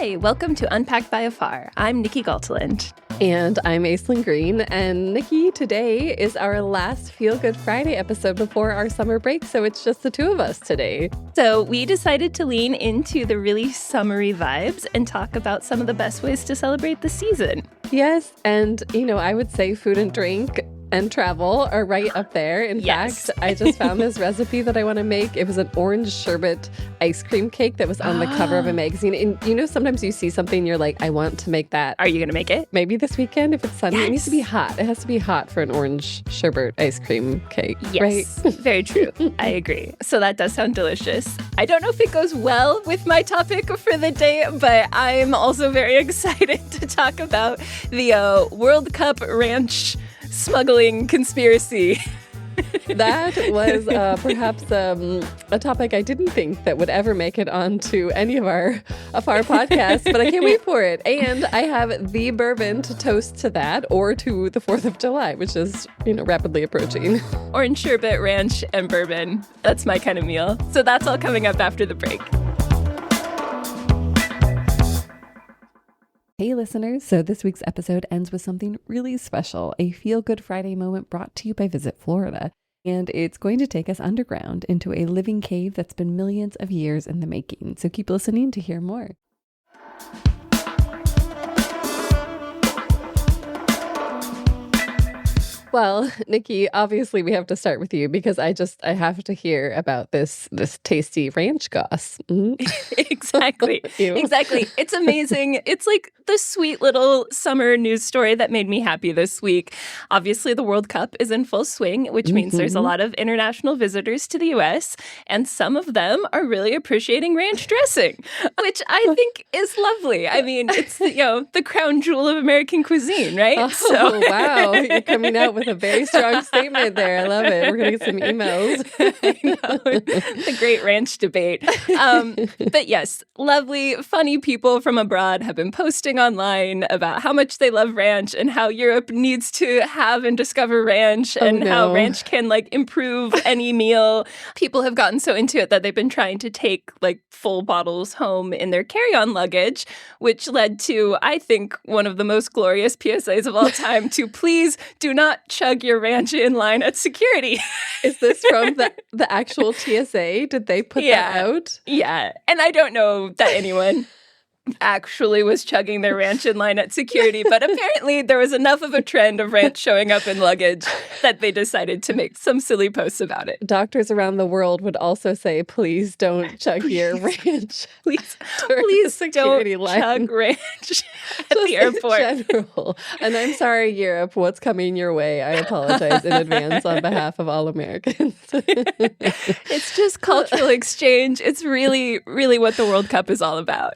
Hi, welcome to Unpacked by Afar. I'm Nikki Galteland. And I'm Aislyn Green. And Nikki, today is our last Feel Good Friday episode before our summer break, so it's just the two of us today. So we decided to lean into the really summery vibes and talk about some of the best ways to celebrate the season. Yes, and I would say food and drink and travel are right up there. In fact, I just found this recipe that I want to make. It was an orange sherbet ice cream cake that was on the cover of a magazine. And sometimes you see something, you're like, I want to make that. Are you going to make it? Maybe this weekend if it's sunny. Yes. It needs to be hot. It has to be hot for an orange sherbet ice cream cake. Yes, right? Very true. I agree. So that does sound delicious. I don't know if it goes well with my topic for the day, but I'm also very excited to talk about the World Cup ranch smuggling conspiracy. That was perhaps a topic I didn't think that would ever make it onto any of our podcasts, but I can't wait for it. And I have the bourbon to toast to that or to the 4th of July, which is, rapidly approaching. Orange sherbet, ranch, and bourbon. That's my kind of meal. So that's all coming up after the break. Hey listeners, so this week's episode ends with something really special, a Feel Good Friday moment brought to you by Visit Florida. And it's going to take us underground into a living cave that's been millions of years in the making. So keep listening to hear more. Well, Nikki, obviously we have to start with you because I have to hear about this tasty ranch goss. Exactly. Exactly. It's amazing. It's like the sweet little summer news story that made me happy this week. Obviously, the World Cup is in full swing, which means there's a lot of international visitors to the U.S., and some of them are really appreciating ranch dressing, which I think is lovely. I mean, it's the crown jewel of American cuisine, right? Oh, wow. You're coming out with a very strong statement there. I love it. We're going to get some emails. I know. The great ranch debate. But yes, lovely, funny people from abroad have been posting online about how much they love ranch and how Europe needs to have and discover ranch and how ranch can improve any meal. People have gotten so into it that they've been trying to take full bottles home in their carry-on luggage, which led to, I think, one of the most glorious PSAs of all time to please do not chug your ranch in line at security. Is this from the actual TSA? Did they put that out? Yeah. And I don't know that anyone actually was chugging their ranch in line at security, but apparently there was enough of a trend of ranch showing up in luggage that they decided to make some silly posts about it. Doctors around the world would also say, please don't chug your ranch. Please don't chug ranch at the airport. In general. And I'm sorry, Europe, what's coming your way? I apologize in advance on behalf of all Americans. It's just cultural exchange. It's really, really what the World Cup is all about.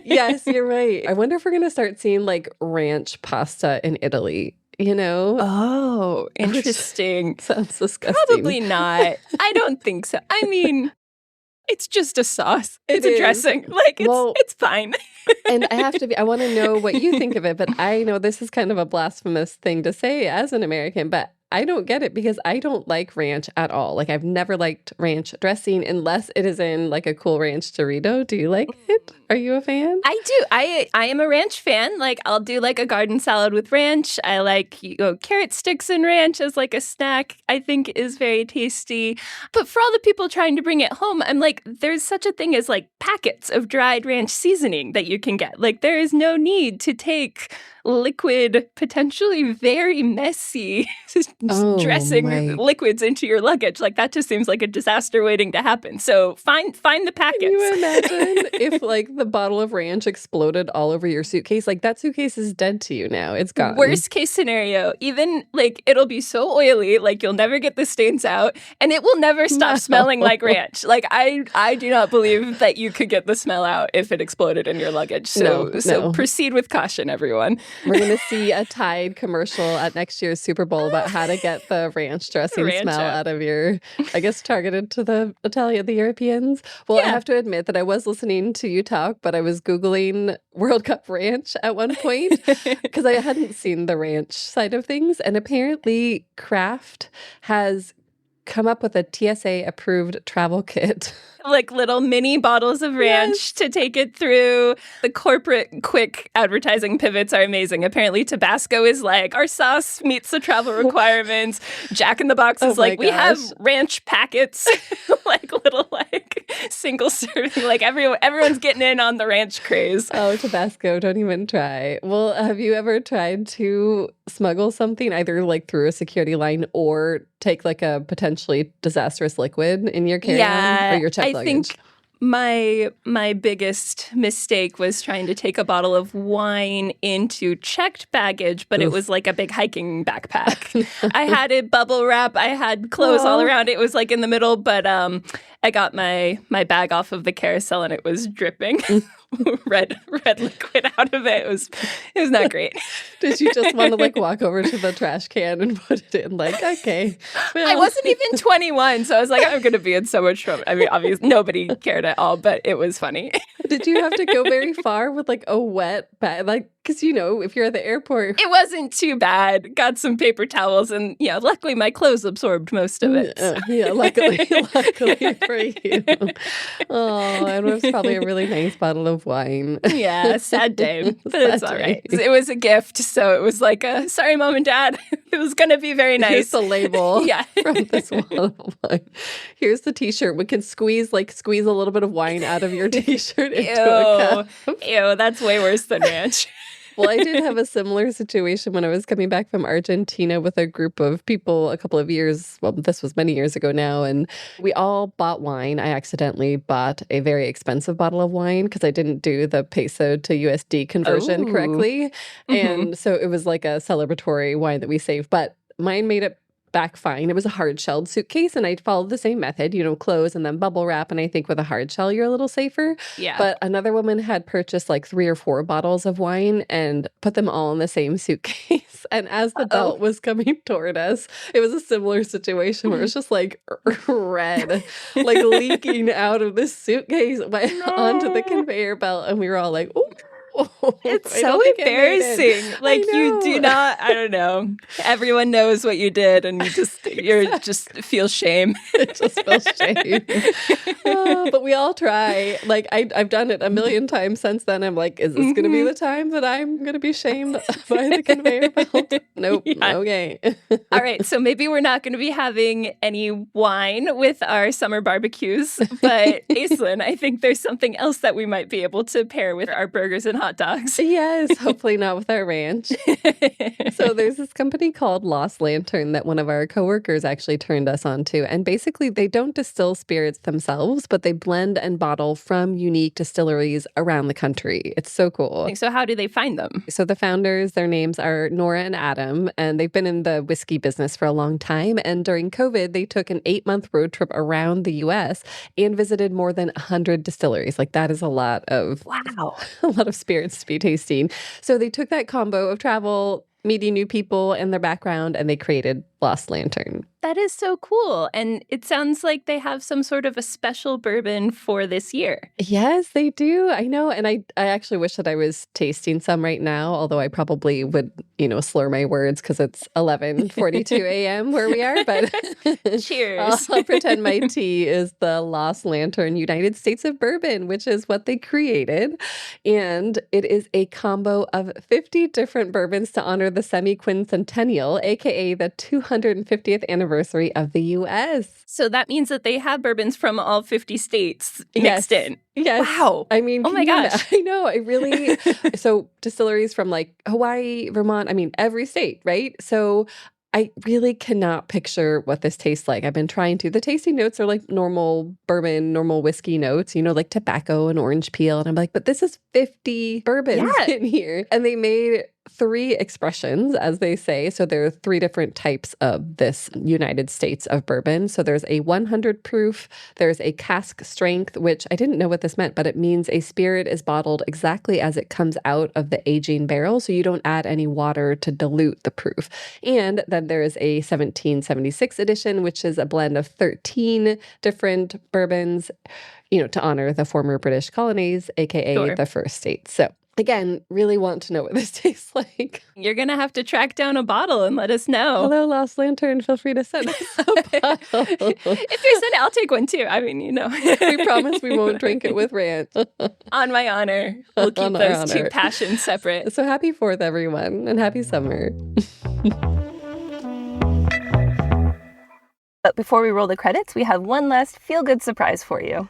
Yes, you're right. I wonder if we're going to start seeing ranch pasta in Italy, Oh, interesting. Sounds disgusting. Probably not. I don't think so. I mean, it's just a sauce. It's a dressing. It's fine. And I want to know what you think of it, but I know this is kind of a blasphemous thing to say as an American, but I don't get it because I don't like ranch at all. I've never liked ranch dressing unless it is in a Cool Ranch Dorito. Do you like it? Are you a fan? I do. I am a ranch fan. I'll do a garden salad with ranch. I like carrot sticks and ranch as a snack. I think is very tasty. But for all the people trying to bring it home, I'm there's such a thing as packets of dried ranch seasoning that you can get. There is no need to take liquid, potentially very messy dressing liquids into your luggage. That just seems like a disaster waiting to happen. So find the packets. Can you imagine if the bottle of ranch exploded all over your suitcase? That suitcase is dead to you now. It's gone. Worst case scenario, even it'll be so oily, you'll never get the stains out, and it will never stop smelling like ranch. I do not believe that you could get the smell out if it exploded in your luggage. So proceed with caution, everyone. We're going to see a Tide commercial at next year's Super Bowl about how to get the ranch dressing smell out of your, I guess, targeted to the Europeans. Well, I have to admit that I was listening to you talk, but I was Googling World Cup ranch at one point because I hadn't seen the ranch side of things. And apparently Kraft has come up with a TSA-approved travel kit. Like little mini bottles of ranch to take it through. The corporate quick advertising pivots are amazing. Apparently, Tabasco is like, our sauce meets the travel requirements. Jack in the Box is like, we have ranch packets, like little single serving. Like everyone's getting in on the ranch craze. Oh, Tabasco, don't even try. Well, have you ever tried to smuggle something either like through a security line or take like a potentially disastrous liquid in your carry-on or your checked luggage? I think my biggest mistake was trying to take a bottle of wine into checked baggage, but it was like a big hiking backpack. I had it bubble wrap. I had clothes all around. It was like in the middle, but I got my bag off of the carousel and it was dripping. red liquid out of it. It was not great. Did you just want to like walk over to the trash can and put it in? Like, okay. Well. I wasn't even 21, so I was like, I'm going to be in so much trouble. I mean, obviously nobody cared at all, but it was funny. Did you have to go very far with like a wet bag? Like, because if you're at the airport, it wasn't too bad. Got some paper towels, and luckily my clothes absorbed most of it. So. Luckily for you. Oh, and it was probably a really nice bottle of wine. Yeah, sad day, but it's all right. It was a gift, so it was like sorry, Mom and Dad. It was going to be very nice. Here's the label from this bottle of wine. Here's the T-shirt. We can squeeze a little bit of wine out of your T-shirt into a cup. Ew, that's way worse than ranch. Well, I did have a similar situation when I was coming back from Argentina with a group of people a couple of years. Well, this was many years ago now. And we all bought wine. I accidentally bought a very expensive bottle of wine because I didn't do the peso to USD conversion correctly. Mm-hmm. And so it was like a celebratory wine that we saved. But mine made it back fine. It was a hard-shelled suitcase, and I followed the same method, close and then bubble wrap, and I think with a hard shell, you're a little safer. Yeah. But another woman had purchased like 3 or 4 bottles of wine and put them all in the same suitcase. And as the belt was coming toward us, it was a similar situation where it was just like red, like leaking out of this suitcase onto the conveyor belt, and we were all like, "Ooh." It's so embarrassing. Like you do not, I don't know. Everyone knows what you did and you just feel shame. It just feels shame. But we all try. Like I've done it a million times since then. I'm like, is this going to be the time that I'm going to be shamed by the conveyor belt? Nope. Yeah. Okay. All right. So maybe we're not going to be having any wine with our summer barbecues. But Aislyn, I think there's something else that we might be able to pair with our burgers and hot dogs. Yes, hopefully not with our ranch. So there's this company called Lost Lantern that one of our coworkers actually turned us on to. And basically they don't distill spirits themselves, but they blend and bottle from unique distilleries around the country. It's so cool. So how do they find them? So the founders, their names are Nora and Adam, and they've been in the whiskey business for a long time. And during COVID, they took an 8-month road trip around the U.S. and visited more than 100 distilleries. Like that is a lot of spirits to be tasting. So they took that combo of travel, meeting new people and their background, and they created Lost Lantern. That is so cool. And it sounds like they have some sort of a special bourbon for this year. Yes, they do. I know. And I actually wish that I was tasting some right now, although I probably would, slur my words because it's 11:42 a.m. where we are. But cheers. I'll pretend my tea is the Lost Lantern United States of Bourbon, which is what they created. And it is a combo of 50 different bourbons to honor the semi-quincentennial, aka the 250th anniversary of the U.S. So that means that they have bourbons from all 50 states mixed in. Yes. Wow. I mean, oh my gosh. I know. I really, so distilleries from like Hawaii, Vermont, every state, right? So I really cannot picture what this tastes like. I've been trying to. The tasting notes are like normal bourbon, normal whiskey notes, like tobacco and orange peel. And I'm like, but this is 50 bourbons in here. And they made 3 expressions, as they say. So there are 3 different types of this United States of bourbon. So there's a 100 proof, there's a cask strength, which I didn't know what this meant, but it means a spirit is bottled exactly as it comes out of the aging barrel. So you don't add any water to dilute the proof. And then there is a 1776 edition, which is a blend of 13 different bourbons, to honor the former British colonies, aka the first state. So Again, really want to know what this tastes like. You're going to have to track down a bottle and let us know. Hello, Lost Lantern. Feel free to send us a bottle. If you send it, I'll take one too. I mean, We promise we won't drink it with ranch. On my honor. We'll keep those two passions separate. So happy 4th, everyone, and happy summer. But before we roll the credits, we have one last feel-good surprise for you.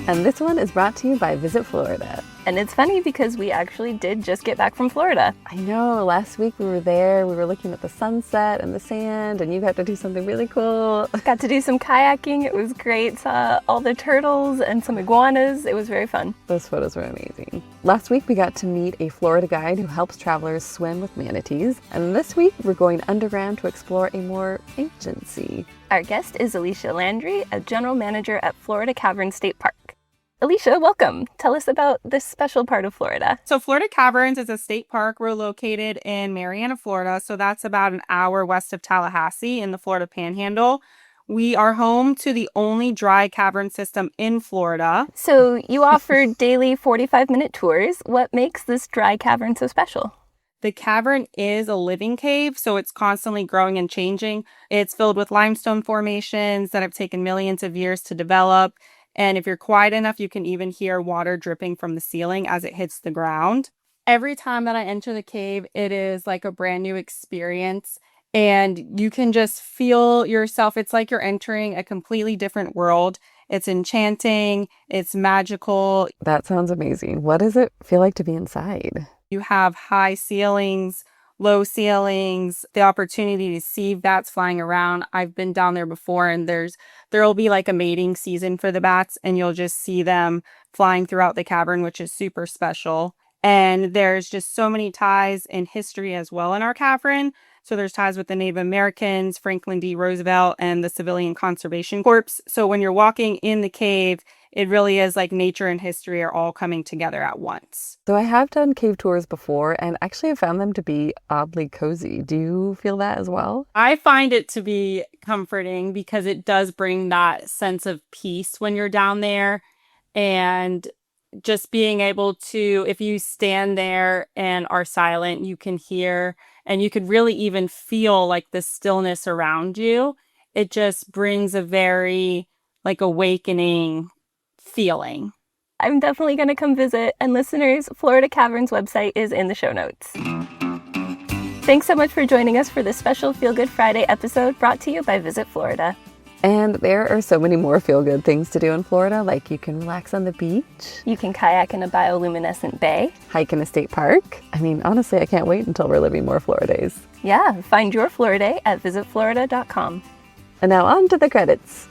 And this one is brought to you by Visit Florida. And it's funny because we actually did just get back from Florida. I know. Last week we were there. We were looking at the sunset and the sand, and you got to do something really cool. Got to do some kayaking. It was great. Saw all the turtles and some iguanas. It was very fun. Those photos were amazing. Last week we got to meet a Florida guide who helps travelers swim with manatees. And this week we're going underground to explore a more ancient sea. Our guest is Alicia Landry, a general manager at Florida Caverns State Park. Alicia, welcome. Tell us about this special part of Florida. So Florida Caverns is a state park. We're located in Marianna, Florida. So that's about an hour west of Tallahassee in the Florida Panhandle. We are home to the only dry cavern system in Florida. So you offer daily 45-minute tours. What makes this dry cavern so special? The cavern is a living cave, so it's constantly growing and changing. It's filled with limestone formations that have taken millions of years to develop. And if you're quiet enough, you can even hear water dripping from the ceiling as it hits the ground. Every time that I enter the cave, it is like a brand new experience. And you can just feel yourself. It's like you're entering a completely different world. It's enchanting. It's magical. That sounds amazing. What does it feel like to be inside? You have high ceilings, low ceilings, the opportunity to see bats flying around. I've been down there before, and there'll be like a mating season for the bats, and you'll just see them flying throughout the cavern, which is super special. And there's just so many ties in history as well in our cavern. So there's ties with the Native Americans, Franklin D. Roosevelt, and the Civilian Conservation Corps. So when you're walking in the cave, it really is like nature and history are all coming together at once. So I have done cave tours before, and actually I found them to be oddly cozy. Do you feel that as well? I find it to be comforting because it does bring that sense of peace when you're down there. And just being able to, if you stand there and are silent, you can hear and you could really even feel like the stillness around you. It just brings a very like awakening feeling. I'm definitely going to come visit. And listeners, Florida Caverns website is in the show notes. Thanks so much for joining us for this special Feel Good Friday episode brought to you by Visit Florida. And there are so many more feel-good things to do in Florida, like you can relax on the beach. You can kayak in a bioluminescent bay. Hike in a state park. I mean, honestly, I can't wait until we're living more Florida days. Yeah, find your Florida day at visitflorida.com. And now on to the credits.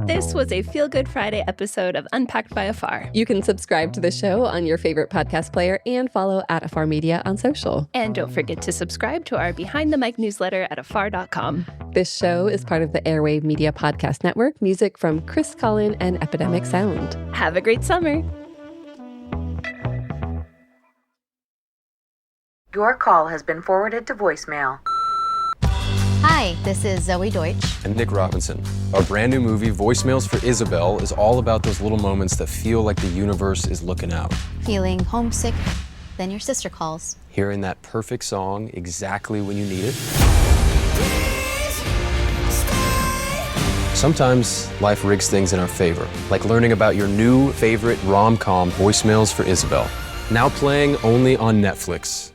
This was a Feel Good Friday episode of Unpacked by Afar. You can subscribe to the show on your favorite podcast player and follow @Afar Media on social. And don't forget to subscribe to our Behind the Mic newsletter at afar.com. This show is part of the Airwave Media Podcast Network. Music from Chris Collin and Epidemic Sound. Have a great summer. Your call has been forwarded to voicemail. Hi, this is Zoe Deutsch. And Nick Robinson. Our brand new movie, Voicemails for Isabel, is all about those little moments that feel like the universe is looking out. Feeling homesick, then your sister calls. Hearing that perfect song exactly when you need it. Sometimes life rigs things in our favor, like learning about your new favorite rom-com, Voicemails for Isabel. Now playing only on Netflix.